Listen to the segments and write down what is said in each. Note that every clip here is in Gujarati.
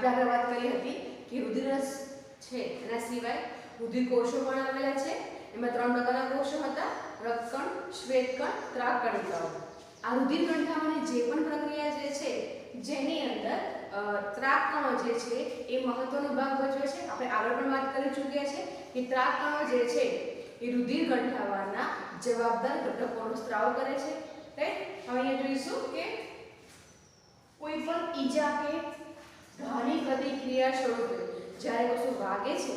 આપણે આગળ વાત કરી હતી કે રુધિરરસ છે એના સિવાય રુધિર કોષો પણ આવેલા છે. એમાં 3 પ્રકારના કોષો હતા: રક્તકણ, શ્વેતકણ, ત્રાકકણિકાઓ. આ રુધિર ગંઠાવાની જે પણ પ્રક્રિયા જે છે જેની અંદર ત્રાકકણો જે છે એ મહત્વનો ભાગ ભજવે છે. આપણે આગળ પણ વાત કરી ચૂક્યા છે કે ત્રાકકણો જે છે એ રુધિર ગંઠાવાના જવાબદાર ઘટકોનો સ્ત્રાવ કરે છે. રાઈટ. હવે અહીંયા જોઈશું કે કોઈ પણ ઈજા કે ઘાની પ્રતિક્રિયા સ્વરૂપે જ્યારે કશું વાગે છે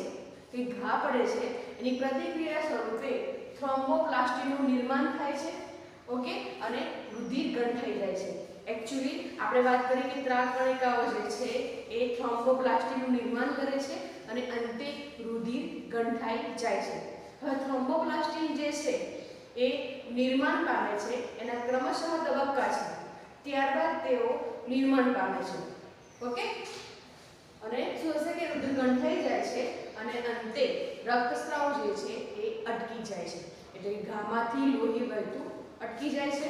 કે ઘા પડે છે એની પ્રતિક્રિયા સ્વરૂપે થ્રોમ્બોપ્લાસ્ટીનું નિર્માણ થાય છે. ઓકે. અને રુધિર ગંઠાઈ જાય છે. एक्चुअली આપણે વાત કરી કે ત્રાકકણિકાઓ જે છે એ થ્રોમ્બોપ્લાસ્ટીનું નિર્માણ કરે છે અને અંતે રુધિર ગંઠાઈ જાય છે. હવે થ્રોમ્બોપ્લાસ્ટીન જે છે એ નિર્માણ પામે છે, એના ક્રમશઃ તબક્કા છે. ત્યારબાદ તેઓ નિર્માણ પામે છે. ઓકે. અને શું હશે કે રુધિર ગંઠાઈ જાય છે અને અંતે રક્તસ્રાવ જે છે એ અટકી જાય છે. એટલે ઘામાંથી લોહી વહેતું અટકી જાય છે.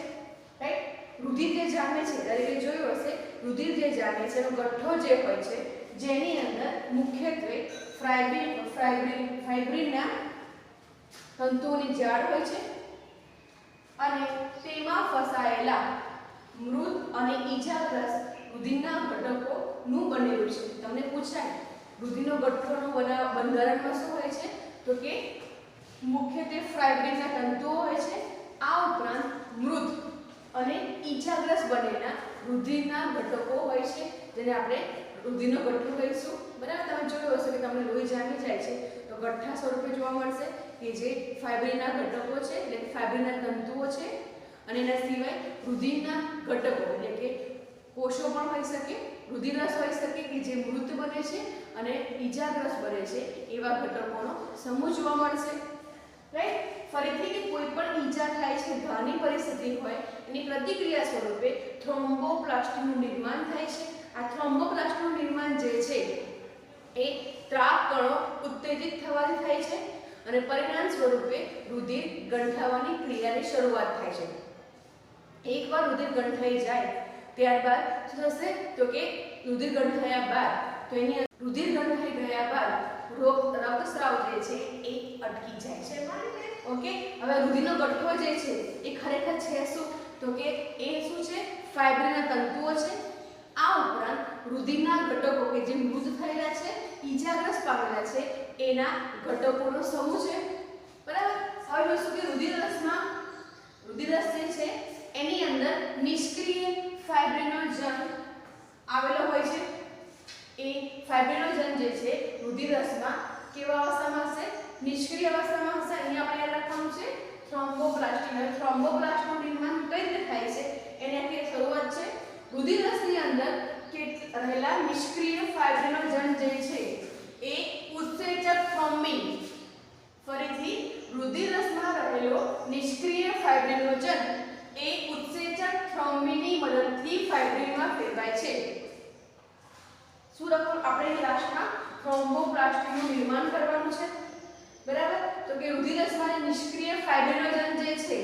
રાઈટ. રુધિર જે જામે છે, દરેકે જોયું હશે, રુધિર જે જામે છે એનો ગઠ્ઠો જે હોય છે જેની અંદર મુખ્યત્વે ફાઇબ્રિનના તંતુઓની જાળ હોય છે અને તેમાં ફસાયેલા મૃત અને ઈજાગ્રસ્ત રુધિરના ઘટકોનું બનેલું છે. તમને પૂછાય રુધિરનો ગઠ્ઠોનું બંધારણમાં શું હોય છે? તો કે મુખ્યત્વે ફાઇબ્રિનના તંતુઓ હોય છે. આ ઉપરાંત મૃત અને ઈજાગ્રસ્ત બનેલા રુધિરના ઘટકો હોય છે જેને આપણે રુધિરનો ગઠ્ઠો કહીશું. બરાબર. તમે જોયું હશે કે તમને લોહી જામી જાય છે તો ગઠ્ઠા સ્વરૂપે જોવા મળશે કે જે ફાઇબ્રિનના ઘટકો છે એટલે કે ફાઇબ્રિનના તંતુઓ છે. અને એના સિવાય રુધિરના ઘટકો એટલે કે કોષો પણ હોઈ શકે, રુધિરરસ હોઈ શકે કે જે મૃત બને છે અને ઈજાગ્રસ્ત બને છે એવા ઘટકોનો સમૂહ જોવા મળશે. રાઈટ. ફરીથી કે કોઈ પણ ઈજા થાય છે, ઘાની પરિસ્થિતિ હોય, એની પ્રતિક્રિયા સ્વરૂપે થ્રોમ્બોપ્લાસ્ટીનું નિર્માણ થાય છે. આ થ્રોમ્બોપ્લાસ્ટનું નિર્માણ જે છે એ ત્રાકકણો ઉત્તેજિત થવાથી થાય છે અને પરિણામ સ્વરૂપે રુધિર ગંઠાવાની ક્રિયાની શરૂઆત થાય છે. એકવાર રુધિર ગંઠાઈ જાય ત્યારબાદ શું થશે? તો કે રુધિર ગંઠાયા બાદ તો એની રુધિર ગંઠાઈ ગયા બાદ રક્તસ્રાવ જે છે એ અટકી જાય છે. ઓકે. હવે રુધિરનો ગઠ્ઠો જે છે એ ખરેખર છે શું? તો કે એ શું છે? ફાઇબ્રિનના તંતુઓ છે. આ ઉપરાંત રુધિરના ઘટકો કે જે મૃત થયેલા છે, ઈજાગ્રસ્ત પામેલા છે એના ઘટકોનો સમૂહ છે. બરાબર. હવે જોઈશું કે રુધિરરસ જે છે એની અંદર નિષ્ક્રિય ફાઇબ્રિનોજન આવેલો હોય છે. એ ફાઇબ્રિનોજન જે છે રુધિરરસમાં કેવા અવસ્થામાં હશે? નિષ્ક્રિય અવસ્થામાં હશે. અહીંયા આપણે યાદ રાખવાનું છે થ્રોમ્બોપ્લાસ્ટીન. હવે થ્રોમ્બોપ્લાસ્ટનું નિર્માણ કઈ રીતે થાય છે એની આખી શરૂઆત છે. રુધિરરસની અંદર રહેલા નિષ્ક્રિય ફાઇબ્રિનોજન જે છે એ ઉત્સેચક થ્રોમ્બિન. ફરીથી રુધિરરસમાં રહેલો નિષ્ક્રિય ફાઇબ્રિનોજન એ ઉત્સેચક થ્રોમ્બિનની મદદથી ફાઇબ્રિનમાં ફેરવાય છે. શું લખો? આપણે લાસ્ટમાં થ્રોમ્બોપ્લાસ્ટીનું નિર્માણ કરવાનું છે. બરાબર. તો કે રુધિરરસમાં નિષ્ક્રિય ફાઇબ્રિનોજન જે છે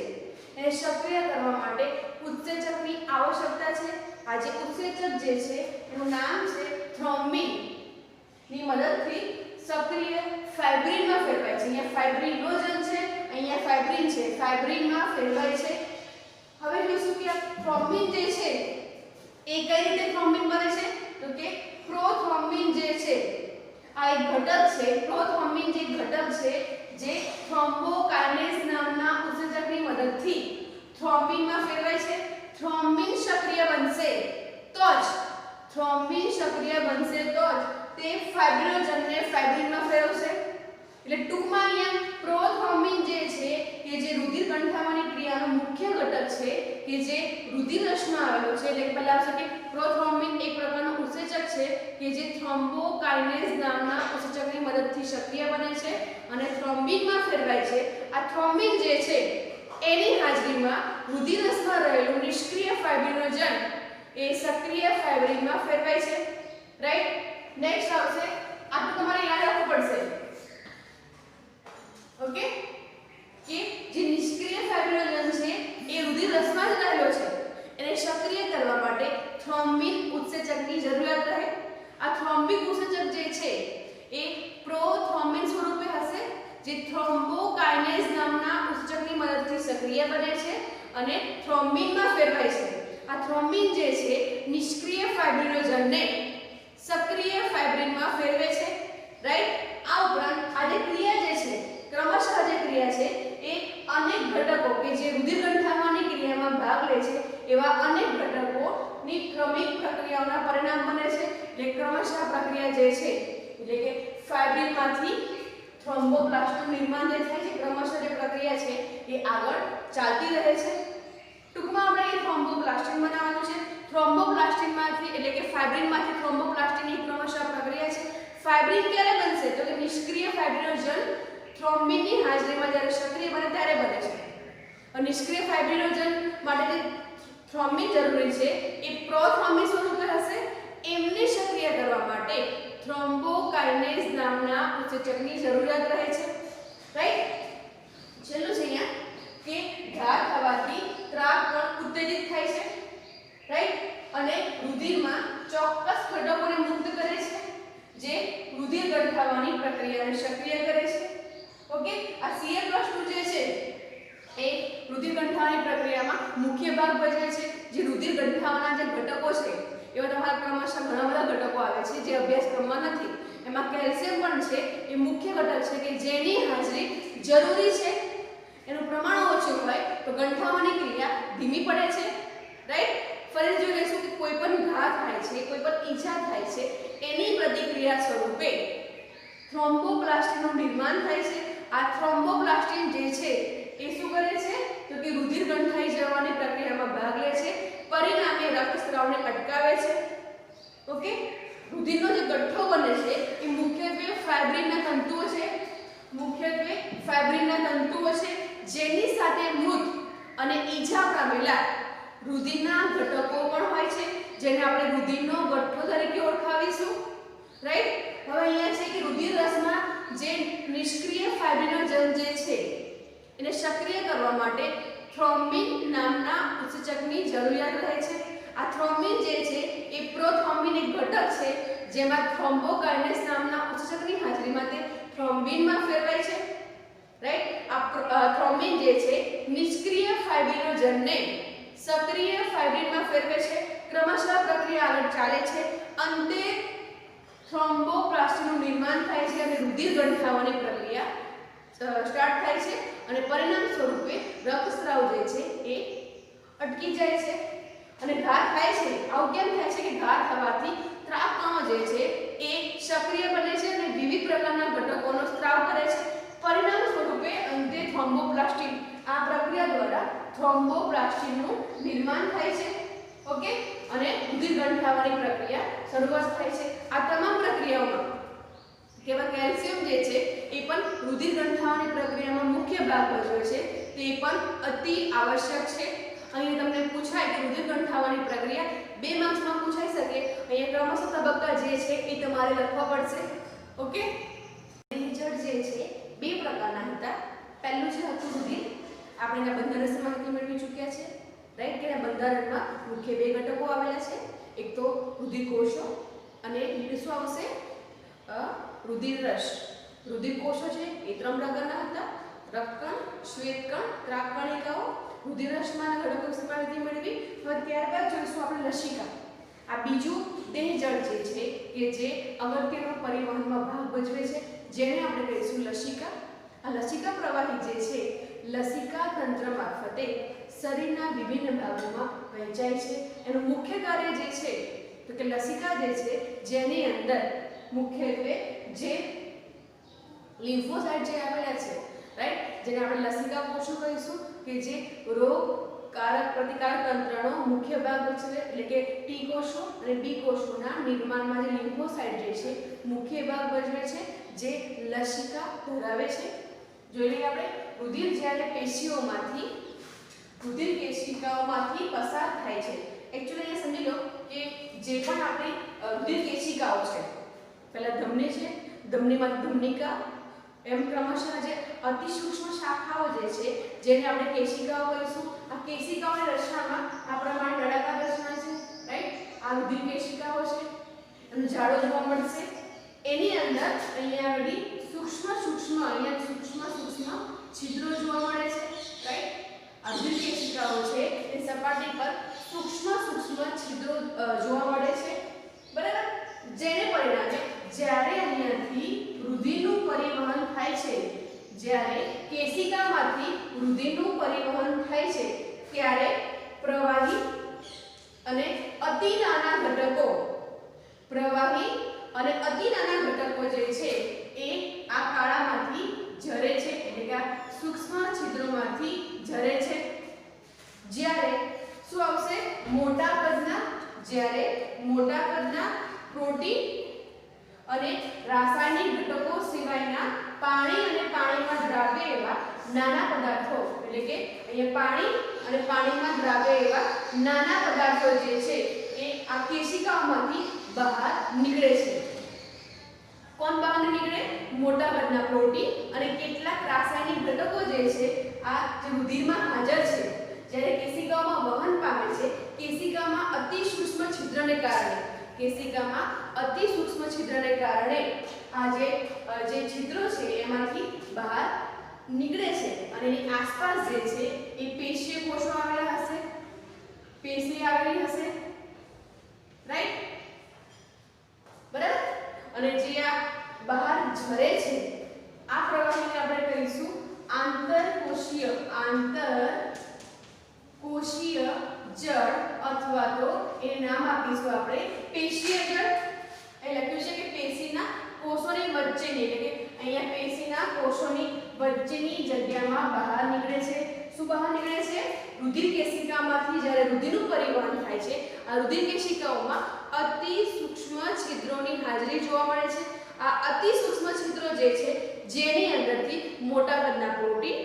એને સક્રિય કરવા માટે ઉત્સેચકની આવશ્યકતા છે. આ જે ઉત્સેચક જે છે એનું નામ છે થ્રોમ્બિન ની મદદથી સક્રિય ફાઇબ્રિનમાં ફેરવાય છે. અહીંયા ફાઇબ્રિનોજન છે, અહીંયા ફાઇબ્રિન છે, ફાઇબ્રિનમાં ફેરવાય છે. હવે જોઈશું કે આ થ્રોમ્બિન જે છે એ કઈ રીતે થ્રોમ્બિન બને છે? તો કે પ્રોથ્રોમ્બિન જે છે આ એક ઘટક છે. પ્રોથ્રોમ્બિન જે ઘટક છે જે થ્રોમ્બોકાઇનેઝ નામના ઉત્સેચકની મદદથી થ્રોમ્બિનમાં ફેરવાય છે. થ્રોમ્બિન સક્રિય બનશે તો જ તે ફાઇબ્રિનોજનને ફાઇબ્રિનમાં ફેરવશે. એટલે ટૂંકમાં અહીંયા પ્રોથ્રોમ્બિન જે છે કે જે રુધિર ગંઠાવાની ક્રિયાનો મુખ્ય ઘટક છે કે જે રુધિરરસમાં આવેલો છે. એટલે પહેલા આવશે કે પ્રોથ્રોમ્બિન એક પ્રકારનું ઉત્સેચક છે કે જે થ્રોમ્બોકાઇનેઝ નામના ઉત્સેચકની મદદથી સક્રિય બને છે અને થ્રોમ્બિનમાં ફેરવાય છે. આ થ્રોમ્બિન જે છે એની હાજરીમાં રુધિરરસમાં રહેલું નિષ્ક્રિય ફાઇબ્રિનોજન એ સક્રિય ફાઇબ્રિનમાં ફેરવાય છે. રાઈટ. નેક્સ્ટ આવશે, આટલું તમારે યાદ રાખવું પડશે. ઓકે. કે જે નિષ્ક્રિય ફાઇબ્રિનોજન છે એ રુધિરરસમાં જ રહેલો છે. એને સક્રિય કરવા માટે થ્રોમ્બિન ઉત્સેચકની જરૂરિયાત રહે. આ થ્રોમ્બિન જે થ્રોમ્બોકાઇનેઝ નામના ઉત્સેચકની મદદથી સક્રિય બને છે અને થ્રોમ્બિનમાં ફેરવાય છે. આ થ્રોમ્બિન જે છે નિષ્ક્રિય ફાઇબ્રિનોજનને સક્રિય ફાઇબ્રિનમાં ફેરવે છે. રાઈટ. આ ઉપરાંત આ જે ક્રિયા જે છે ક્રમશઃ જે ક્રિયા છે એ અનેક ઘટકો કે જે રુધિર ગંઠાવવાની ક્રિયામાં ભાગ લે છે એવા અનેક ઘટકોની ક્રમિક પ્રક્રિયાઓના પરિણામ બને છે. એટલે ક્રમશઃ પ્રક્રિયા જે છે એટલે કે ફાઇબ્રિનમાંથી થ્રોમ્બોપ્લાસ્ટનું નિર્માણ જે થાય છે ક્રમશઃ જે પ્રક્રિયા છે એ આગળ ચાલતી રહે છે. ટૂંકમાં આપણે એ થ્રોમ્બોપ્લાસ્ટિન બનાવવાનું છે. થ્રોમ્બોપ્લાસ્ટિનમાંથી એટલે કે ફાઇબ્રિનમાંથી થ્રોમ્બોપ્લાસ્ટિનની ક્રમશઃ પ્રક્રિયા છે. ફાઇબ્રિન ક્યારે બનશે તો કે નિષ્ક્રિય ફાઇબ્રિનોજન થ્રોમ્બિનની હાજરીમાં જ્યારે સક્રિય બને ત્યારે બને છે. નિષ્ક્રિય ફાઇબ્રિનોજન માટે જે થ્રોમ્બિન જરૂરી છે એ પ્રોથ્રોમ્બિન સ્વરૂપે હશે. એમને સક્રિય કરવા માટે થ્રોમ્બોકાઇનેઝ નામના ઉત્સેચકની જરૂરિયાત રહે છે. રાઈટ. છેલ્લું છે અહીંયા કે ઘા થવાથી ત્રાક કણ ઉત્તેજિત થાય છે. રાઈટ. અને રુધિરમાં ચોક્કસ ઘટકોને મુક્ત કરે છે જે રુધિર ગંઠાવવાની પ્રક્રિયાને સક્રિય કરે છે. ઓકે. આ CA+2 જે છે એ રુધિર ગંઠાવવાની પ્રક્રિયામાં મુખ્ય ભાગ ભજવે છે. જે રુધિર ગંઠાવવાના જે ઘટકો છે એવા તમારા ક્રમશઃ ઘણા બધા ઘટકો આવે છે જે અભ્યાસક્રમમાં નથી. એમાં કેલ્શિયમ પણ છે એ મુખ્ય ઘટક છે કે જેની હાજરી જરૂરી છે. એનું પ્રમાણ ઓછું હોય તો ગંઠાવવાની ક્રિયા ધીમી પડે છે. રાઈટ. ફરી જોઈ લઈશું કે કોઈ પણ ઘા થાય છે કોઈ પણ ઈજા થાય છે એની પ્રતિક્રિયા સ્વરૂપે થ્રોમ્બોપ્લાસ્ટિનનું નિર્માણ થાય છે. આ થ્રોમ્બોપ્લાસ્ટિન જે છે એ શું કરે છે તો કે રુધિર ગંઠાઈ જવાની પ્રક્રિયામાં ભાગ લે છે. પરિણામે રક્તસ્રાવને અટકાવે છે. ઓકે. રુધિરનો જે ગઠ્ઠો બને છે એ મુખ્યત્વે ફાઇબ્રિનના તંતુઓ છે. મુખ્યત્વે ફાઇબ્રિનના તંતુઓ છે જેની સાથે મૃત અને ઈજા પામેલા રુધિરના ઘટકો પણ હોય છે જેને આપણે રુધિરનો ગઠ્ઠો તરીકે ઓળખાવીશું. રાઈટ. હવે અહીંયા છે કે રુધિર રસમાં જે નિષ્ક્રિય ફાઇબ્રિનોજન જે છે એને સક્રિય કરવા માટે થ્રોમ્બિન નામના ઉત્સેચકની જરૂરિયાત રહે છે. આ થ્રોમ્બિન જે છે એ પ્રોથ્રોમ્બિન એક ઘટક છે જેમાં થ્રોમ્બોકાઇનેઝ નામના ઉત્સેચકની હાજરીમાં તે થ્રોમ્બિનમાં ફેરવાય છે. રાઈટ. આ થ્રોમ્બિન જે છે નિષ્ક્રિય ફાઇબ્રિનોજનને સક્રિય ફાઇબ્રિનમાં ફેરવે છે. ક્રમશઃ પ્રક્રિયા આગળ ચાલે છે. અંતે થ્રોમ્બોપ્લાસ્ટિનનું નિર્માણ થાય છે અને રુધિર ગંઠાવવાની પ્રક્રિયા સ્ટાર્ટ થાય છે અને પરિણામ સ્વરૂપે રક્તસ્રાવ જે છે એ અટકી જાય છે અને ઘા થાય છે. આવું કેમ થાય છે કે ઘા થવાથી ત્રાક કણો જે છે એ સક્રિય બને છે અને વિવિધ પ્રકારના ઘટકોનો સ્ત્રાવ કરે છે. પરિણામ સ્વરૂપે અંતે થ્રોમ્બોપ્લાસ્ટિન આ પ્રક્રિયા દ્વારા થ્રોમ્બોપ્લાસ્ટિનનું નિર્માણ થાય છે. ઓકે. અને રુધિર ગંઠાવવાની પ્રક્રિયા શરૂઆત થાય છે. આ તમામ પ્રક્રિયાઓમાં કેવા કેલ્શિયમ જે છે એ પણ રુધિર ગંઠાવવાની પ્રક્રિયામાં મુખ્ય ભાગ ભજવે છે. તે પણ અતિ આવશ્યક છે. અહીં તમને પૂછાય કે રુધિર ગંઠાવવાની પ્રક્રિયા 2 માર્ક્સમાં પૂછાઈ શકે. અહીંયા ક્રમશઃ તબક્કા જે છે એ તમારે લખવા પડશે. ઓકે. દેહજળ જે છે 2 પ્રકારના હતા. પહેલું છે હતું રુધિર. આપણે એના બંધારણ માહિતી મેળવી ચૂક્યા છે. રાઈટ. કે બંધારણમાં મુખ્ય 2 ઘટકો આવેલા છે. એક તો રુધિર કોષો અને બીજું શું આવશે રુધિર રસ. રુધિર કોષો છે એ 3 પ્રકારના હતા. રક્તકણ, શ્વેતકણ, ત્રાક કણિકાઓ. રુધિર રસમાંના ઘટકો વિશે માહિતી મેળવી. હવે ત્યારબાદ જોઈશું આપણે લસિકા. આ બીજું દેહજળ જે છે કે જે અગત્યનો પરિવહનમાં ભાગ ભજવે છે જેને આપણે કહીશું લસિકા. આ લસિકા પ્રવાહી જે છે લસિકા તંત્ર મારફતે શરીરના વિભિન્ન ભાગોમાં વહેંચાય છે. એનું મુખ્ય કાર્ય જે છે તો કે લસિકા જે છે જેની અંદર મુખ્યત્વે જે લિમ્ફોસાઇટ જે આવેલા છે રાઈટ જેને આપણે લસિકા કોષો કહીશું કે જે રોગકારક પ્રતિકારક તંત્રનો મુખ્ય ભાગ ભજવે એટલે કે ટી કોષો અને બી કોષોના નિર્માણમાં જે લિમ્ફોસાઇટ જે છે મુખ્ય ભાગ ભજવે છે જે લસિકા ધરાવે છે. જોઈ લઈએ આપણે રુધિર જ્યારે પેશીઓમાંથી રુધિર કેશિકાઓમાંથી પસાર થાય છે. એક્ચ્યુઅલી એ સમજી લો કે જે પણ આપણી રુધિર કેશિકાઓ છે પહેલા ધમની છે ધમનીમાંથી ધમનિકા એમ ક્રમશઃ જે અતિ સૂક્ષ્મ શાખાઓ જે છે જેને આપણે કેશિકાઓ કહીશું. આ કેશિકાઓની રચનામાં આ પ્રમાણે નળાકાર રચના છે રાઈટ. આ રુધિર કેશિકાઓ છે એનો જાડો જોવા મળશે. એની અંદર અહીંયા આગળ સૂક્ષ્મ અહીંયા સૂક્ષ્મ છિદ્રો જોવા મળે છે, રાઈટ। આ રુધિર કેશિકાઓ છે એ સપાટી પર સૂક્ષ્મ છિદ્રો જોવા મળે છે, બરાબર। જેને પરિણામે જ્યારે અહીંયાથી રુધિરનું પરિવહન થાય છે, જ્યારે કેશિકામાંથી રુધિરનું પરિવહન થાય છે ત્યારે પ્રવાહી અને અતિ નાના ઘટકો જે છે એ આ કાળામાંથી ઝરે છે, એટલે કે આ સૂક્ષ્મ છિદ્રોમાંથી ઝરે છે। જ્યારે શું આવશે? મોટા કદના પ્રોટીન અને રાસાયણિક ઘટકો સિવાયના પાણી અને પાણીમાં દ્રાવ્ય એવા નાના પદાર્થો, એટલે કે અહીંયા પાણી અને પાણીમાં દ્રાવ્ય એવા નાના પદાર્થો જે છે એ આ કેશિકાઓમાંથી બહાર નીકળે છે। કોણ બહાર નીકળે? મોટા કદના પ્રોટીન અને કેટલાક રાસાયણિક ઘટકો જે છે આ જે રુધિરમાં હાજર છે, જ્યારે કેશિકાઓમાં વહન પામે છે, કેશિકામાં અતિ સૂક્ષ્મ છિદ્રને કારણે આ જે છિદ્રો છે એમાંથી બહાર નીકળે છે અને એની આસપાસ જે છે એ પેશીય કોષો આવેલા હશે, પેશી આવેલી હશે, રાઈટ, બરાબર। અને જે આ બહાર ઝરે છે આ પ્રવાહીને આપણે કહીશું આંતરકોશીય જળ, અથવા તો એ નામ આપીશું આપણે પેશીય જળ। એ લખ્યું છે કે પેશીના કોષોની વચ્ચેની, એટલે કે અહીંયા પેશીના કોષોની વચ્ચેની જગ્યામાં બહાર નીકળે છે। શું બહાર નીકળે છે? રુધિર કેશિકામાંથી જ્યારે રુધિરનું પરિવહન થાય છે, આ રુધિર કેશિકાઓમાં અતિ સૂક્ષ્મ છિદ્રોની હાજરી જોવા મળે છે। આ અતિ સૂક્ષ્મ છિદ્રો જે છે જેની અંદરથી મોટા કદના પ્રોટીન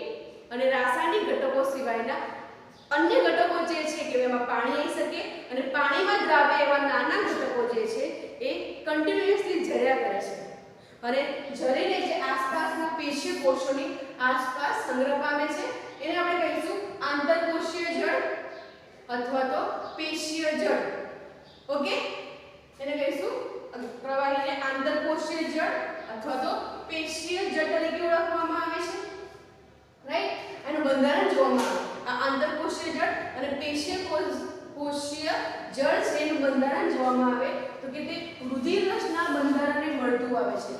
અને રાસાયણિક ઘટકો સિવાયના અન્ય ઘટકો જે છે કે એમાં પાણી આવી શકે અને પાણીમાં દ્રાવ્ય એવા નાના ઘટકો જે છે એ કન્ટિન્યુઅસલી ઝર્યા કરે છે અને ઝરીને જે આસપાસના પેશી કોષોની આસપાસ સંગ્રહ પામે છે, એને આપણે કહીશું આંતરકોશીય જળ અથવા તો પેશીય જળ। ઓકે, એને કહીશું પ્રવાહીને આંતરકોશીય જળ અથવા તો પેશીય જળ તરીકે ઓળખવામાં આવે છે, રાઈટ। એનું બંધારણ જોવામાં આવે, આ આંતરકોશીય જળ અને પેશીય કોશીય જળ છે એનું બંધારણ જોવામાં આવે તો કે તે રુધિર રસના બંધારણને મળતું આવે છે,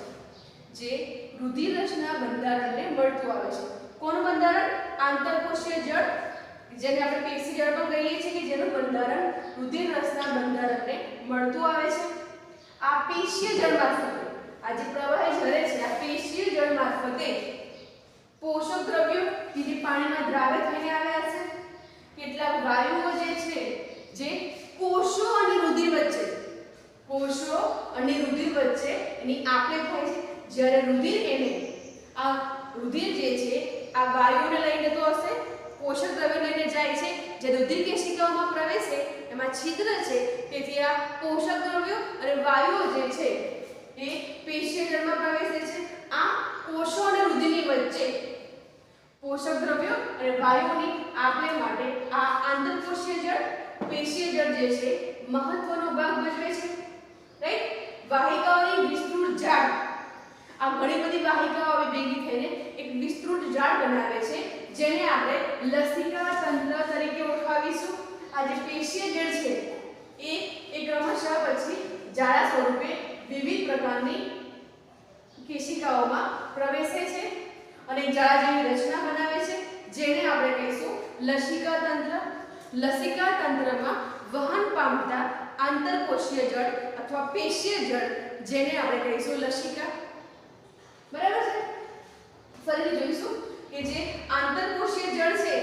જે રુધિર રસના બંધારણને મળતું આવે છે। કોનું બંધારણ? આંતરકોશીય જળ, જેને આપણે પેશી જળ પણ કહીએ છીએ કે જેનું બંધારણ રુધિર રસના બંધારણને મળતું આવે છે। આ પેશીય જળ મારફતે આ જે પ્રવાહી ઝરે છે આ પેશીય જળ મારફતે પોષક દ્રવ્યો જે પાણીમાં દ્રાવ્ય થઈને આવ્યા છે, કેટલાક વાયુઓ જે છે જે કોષો અને રુધિર વચ્ચે એની આપલે થાય છે, જ્યારે રુધિર જે છે આ વાયુઓને લઈને તો હશે, પોષક દ્રવ્યો લઈને જાય છે, જે રુધિર કેશિકાઓમાં પ્રવેશે એમાં છિદ્ર છે, તેથી આ પોષક દ્રવ્યો અને વાયુઓ જે છે એ પેશીય જળમાં પ્રવેશે છે। આ કોષો અને રુધિરની વચ્ચે પોષક દ્રવ્યો અને વાયુઓની આપલે માટે આ આંતરકોશીય જળ, પેશીય જળ જે છે મહત્વનો ભાગ ભજવે છે, રાઈટ। વાહિકાઓની વિસ્તૃત જાળ, આ ઘણી બધી વાહિકાઓ ભેગી થઈને એક વિસ્તૃત જાળ બનાવે છે, જેને આપણે લસિકા તંત્ર તરીકે ઓળખાવીશું। આ જે પેશીય જળ છે એ ક્રમશઃ પછી જાળા સ્વરૂપે વિવિધ પ્રકારની કેશિકાઓમાં પ્રવેશે છે અને જાળા જેવી રચના બનાવે છે, જેને આપણે કહીશું લસિકા તંત્ર। લસિકા તંત્રમાં વહન પામતા આંતરકોશીય જળ અથવા પેશીય જળ, જેને આપણે કહીશું લસિકા, બરાબર છે। ફરીથી જોઈશું કે જે આંતરકોશીય જળ છે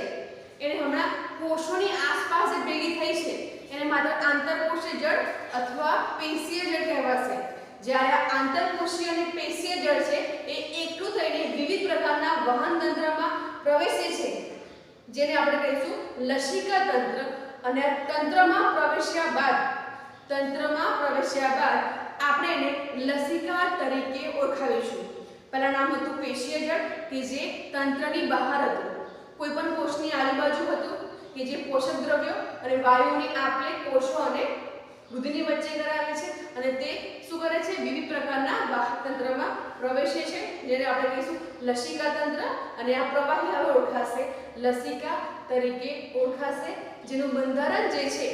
એને હમણાં કોષોની આસપાસ જે ભેગી થઈ છે એને માત્ર આંતરકોશીય જળ અથવા પેશીય જળ કહેવાશે, જ્યારે આંતરકોશીય અને પેશીય જળ છે એ એકઠું થઈને વિવિધ પ્રકારના વહન તંત્રમાં પ્રવેશે છે, જેને આપણે કહીશું લસિકા તંત્ર। અને તંત્રમાં પ્રવેશ્યા બાદ આપણે એને લસિકા તરીકે ઓળખાવીશું। પહેલા નામ હતું પેશીય જળ કે જે તંત્રની બહાર હતું, કોઈ પણ કોષની આજુબાજુ હતું કે જે પોષક દ્રવ્યો અને વાયુઓની આપલે કોષો અને રુધિરની વચ્ચે કરાવે છે અને તે શું કરે છે? વિવિધ પ્રકારના વાહક તંત્રમાં પ્રવેશે છે, જેને આપણે કહીશું લસિકા તંત્ર, અને આ પ્રવાહી હવે ઓળખાશે લસિકા તરીકે ઓળખાશે, જેનું બંધારણ જે છે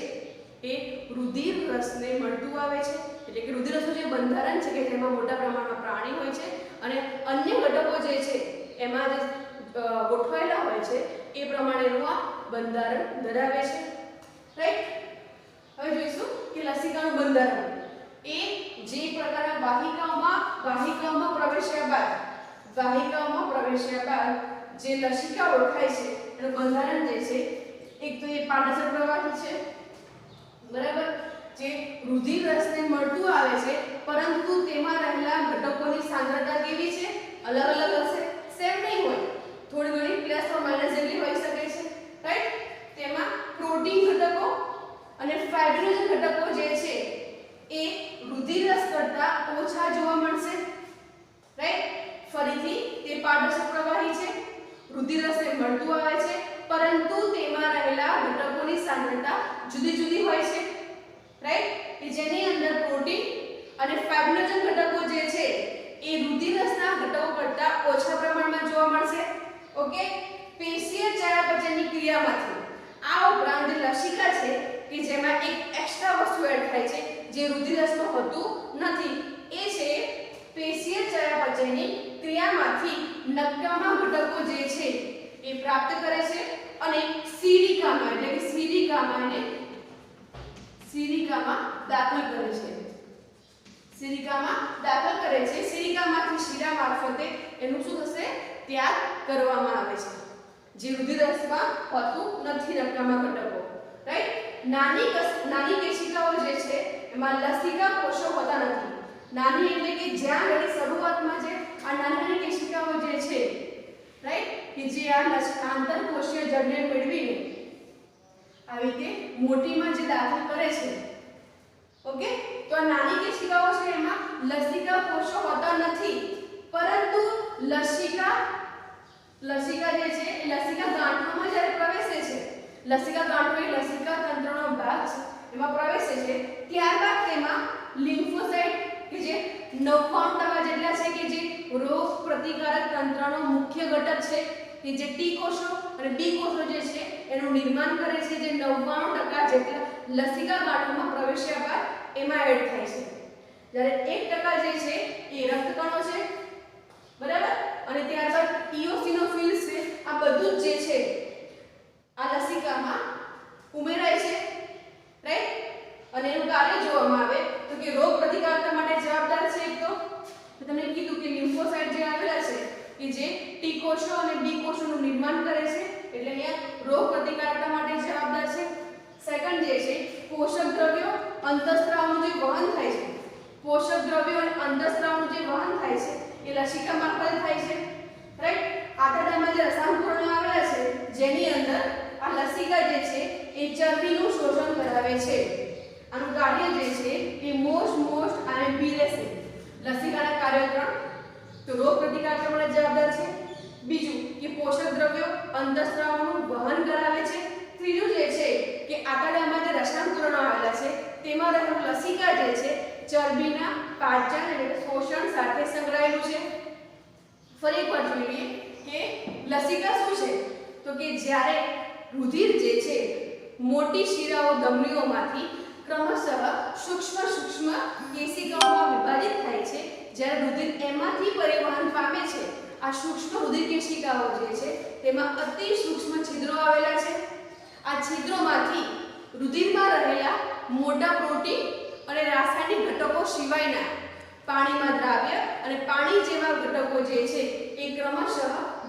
એ રુધિર રસને મળતું આવે છે. એટલે કે રુધિર રસનું જે બંધારણ છે કે જેમાં મોટા પ્રમાણમાં પ્રાણી હોય છે અને અન્ય ઘટકો જે છે એમાં જે ગોઠવાયેલા હોય છે એ પ્રમાણેનું આ બંધારણ ધરાવે છે. રાઈટ. હવે જોઈશું કે લસિકાનું બંધારણ એ જે પ્રકારના વાહિકાઓમાં પ્રવેશ્યા બાદ જે લસિકા ઓળખાય છે એનું બંધારણ જે છે એક તો એ પારદર્શક પ્રવાહી છે, બરાબર, જે રુધિર રસને મળતું આવે છે, પરંતુ તેમાં રહેલા ઘટકોની સાંદ્રતા કેવી છે? અલગ અલગ હશે, સેમ નહીં હોય, થોડી ઘણી પ્લસ or માઈનસ જેટલી હોઈ શકે છે. રાઈટ. તેમાં પ્રોટીન ઘટકો અને ફાઇબ્રિનોજન ઘટકો જે છે એ રુધિર રસ કરતા ઓછા જોવા મળશે. રાઈટ. ફરીથી તે પારદર્શક પ્રવાહી છે, રુધિર રસને મળતું આવે છે, પરંતુ તેમાં રહેલા ઘટકોની સાંદ્રતા જુદી જુદી હોય છે. રાઈટ. કે જેની અંદર પ્રોટીન અને ફાઇબ્રિનોજન ઘટકો જે છે એ રુધિર રસના ઘટકો કરતા ઓછા પ્રમાણમાં જોવા મળશે. ઓકે. પેશીય ચયાપચયની ક્રિયામાંથી આ ઉપરાંત જે લસિકા છે કે જેમાં એક એક્સ્ટ્રા વસ્તુ એડ થાય છે જે રુધિર રસમાં હોતું નથી, એ છે પેશીય ચયાપચયની ક્રિયામાંથી નક્કામાં ઘટકો જે છે એ પ્રાપ્ત કરે છે અને સીરિકામાં એટલે કે સીરિકામાં દાખલ કરે છે. સીરિકામાંથી શીરા મારફતે એનું શું થશે? ત્યાગ કરવામાં આવે છે, જે રુધિર રસમાં હોતું નથી નક્કામાં ઘટકો. રાઈટ. નાની કેશિકાઓ જે છે એમાં લસિકા કોષો હોતા નથી. નાની એટલે કે જ્યાં ઘણી શરૂઆતમાં જે આ નાની કેશિકાઓ જે છે, રાઈટ, કે જે આ આંતરકોષીય જળને મેળવીને આવી રીતે મોટીમાં જે દાખલ કરે છે. ઓકે. તો આ નાની કેશિકાઓ છે એમાં લસિકા કોષો હોતા નથી, પરંતુ લસિકા જે છે એ લસિકા ગાંઠોમાં જ્યારે પ્રવેશે છે, લસિકા ગાંઠો એ લસિકા તંત્રનો ભાગ છે, એમાં પ્રવેશે છે, ત્યારબાદ તેમાં લિમ્ફોસાઇટ કે જે 99% જેટલા છે કે જે રોગ પ્રતિકારક તંત્રનો મુખ્ય ઘટક છે, કે જે ટી કોષો અને બી કોષો જે છે એનું નિર્માણ કરે છે, જે 99% જેટલા લસિકા ગાંઠોમાં પ્રવેશ્યા બાદ એમાં એડ થાય છે. જ્યારે 1% જે છે એ રક્તકણો છે, બરાબર, અને ત્યારબાદ ઇઓસિનોફિલ્સ છે. આ બધું જ જે છે આ લસિકામાં ઉમેરાય છે. રાઈટ. અને એનું કાર્ય જોવામાં આવે તો કે રોગ પ્રતિકારકતા માટે જવાબદાર છે. એક તો મેં તમને કીધું કે લિમ્ફોસાઇટ જે આવેલા છે કે જે ટી કોષો અને બી કોષોનું નિર્માણ કરે છે, એટલે અહીંયા રોગ પ્રતિકારકતા માટે જવાબદાર છે. સેકન્ડ જે છે પોષક દ્રવ્યો અંતઃસ્ત્રાવનું જે વહન થાય છે, એ લસિકા મારફતે થાય છે. રાઈટ. આંતરડામાં જે રસાયણકણો આવેલા છે જેની અંદર આ લસિકા જે છે એ ચરબીનું શોષણ કરાવે છે. આનું કાર્ય જે છે એ મોસ્ટ અને પીરેસે લસિકાના કાર્યો 3 તો રોગ પ્રતિકારક માટે જવાબદાર છે. બીજું કે પોષક દ્રવ્યો અંતઃસ્ત્રાવનું વહન કરાવે છે. ત્રીજું જે છે કે આંતરડામાં જે રસાયણકણો આવેલા છે તેમાં રહેલું લસિકા જે છે ચરબીના પાચન એટલે કે શોષણ સાથે સંકળાયેલું છે. ફરી એકવાર જોઈ લઈએ કે લસિકા શું છે? તો કે જ્યારે રુધિર જે છે મોટી શિરાઓ ધમનીઓમાંથી ક્રમશઃ સૂક્ષ્મ કેશિકાઓમાં વિભાજિત થાય છે. જ્યારે રુધિર એમાંથી પરિવહન પામે છે, આ સૂક્ષ્મ રુધિર કેશિકાઓ જે છે તેમાં અતિ સૂક્ષ્મ છિદ્રો આવેલા છે. આ છિદ્રોમાંથી રુધિરમાં રહેલા મોટા પ્રોટીન અને રાસાયણિક ઘટકો સિવાયના પાણીમાં દ્રાવ્ય અને પાણી જેવા ઘટકો જે છે એ ક્રમશઃ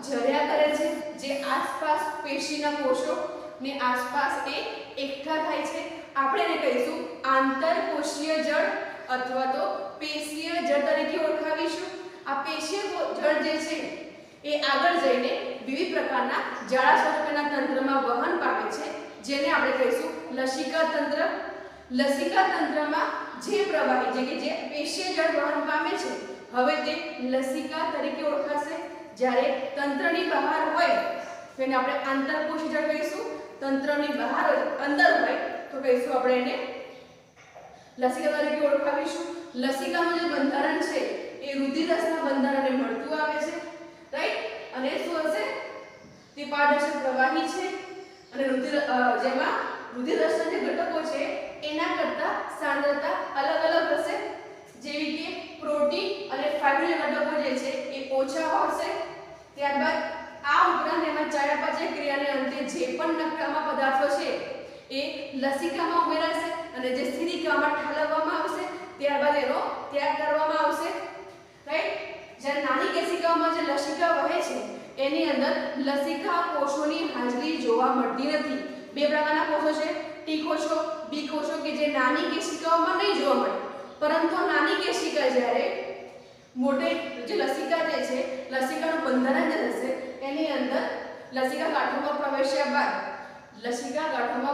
ઝર્યા કરે છે, જે આસપાસ પેશીના કોષો ને આસપાસ એ એકઠા થાય છે. આપણે એને કહીશું આંતરકોષીય જળ અથવા તો પેશીય જળ તરીકે ઓળખાવીશું. આ પેશીય જળ જે છે એ આગળ જઈને વિવિધ પ્રકારના જાડા સ્વરૂપના તંત્રમાં વહન પામે છે, જેને આપણે કહીશું લસિકા તંત્ર. લસિકા તંત્રમાં જે પ્રવાહી જે પેશીય જળ વહન પામે છે હવે તે લસિકા તરીકે ઓળખાશે. જ્યારે તંત્રની બહાર હોય તો એને આપણે આંતરકોષીય જળ કહીશું. તંત્રની બહાર અંદર હોય તો કહીશું આપણે એને લસિકા તરીકે ઓળખાવીશું. લસિકાનું જે બંધારણ છે એ રુધિર રસના બંધારણને મળતું આવે છે. તે પારદર્શક પ્રવાહી છે અને જેમાં રુધિરરસના જે ઘટકો છે એના કરતા સાંદ્રતા અલગ અલગ હશે, જેવી કે પ્રોટીન અને ફાઇબર ઘટકો જે છે એ ઓછા હશે. ત્યારબાદ આ ઉપરાંત એમાં ચયાપચય ક્રિયાને અંતે જે પણ નકામા પદાર્થો છે એ લસિકામાં ઉમેરાશે અને જે સ્થિરિકામાં ઠાલવવામાં આવશે, ત્યારબાદ એનો ત્યાગ કરવામાં આવશે. રાઈટ. જ્યારે નાની કેશિકાઓમાં જે લસિકા વહે છે એની અંદર લસિકા કોષોની હાજરી જોવા મળતી નથી. બે પ્રકારના કોષો છે, ટી કોષો, બી કોષો, કે જે નાની કેશિકાઓમાં નહીં જોવા મળે, પરંતુ નાની કેશિકા જ્યારે મોટે જે લસિકા જે છે લસિકાનું બંધારણ જે હશે એની અંદર લસિકા ગાંઠોમાં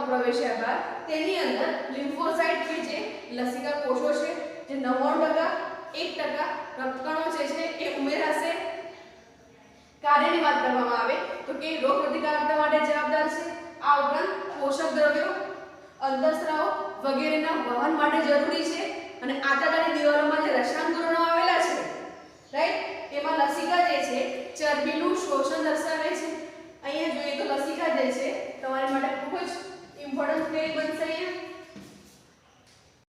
પ્રવેશ્યા બાદ તેની અંદર લિમ્ફોસાઇટ કે જે લસિકા કોષો છે જે 99% 1% રક્તકણો જે છે એ ઉમેરાશે. કાર્યની વાત કરવામાં આવે તો કે રોગ પ્રતિકારકતા માટે જવાબદાર છે. આ ઉપરાંત પોષક દ્રવ્યો, અંતઃસ્રાવ વગેરેના વહન માટે જરૂરી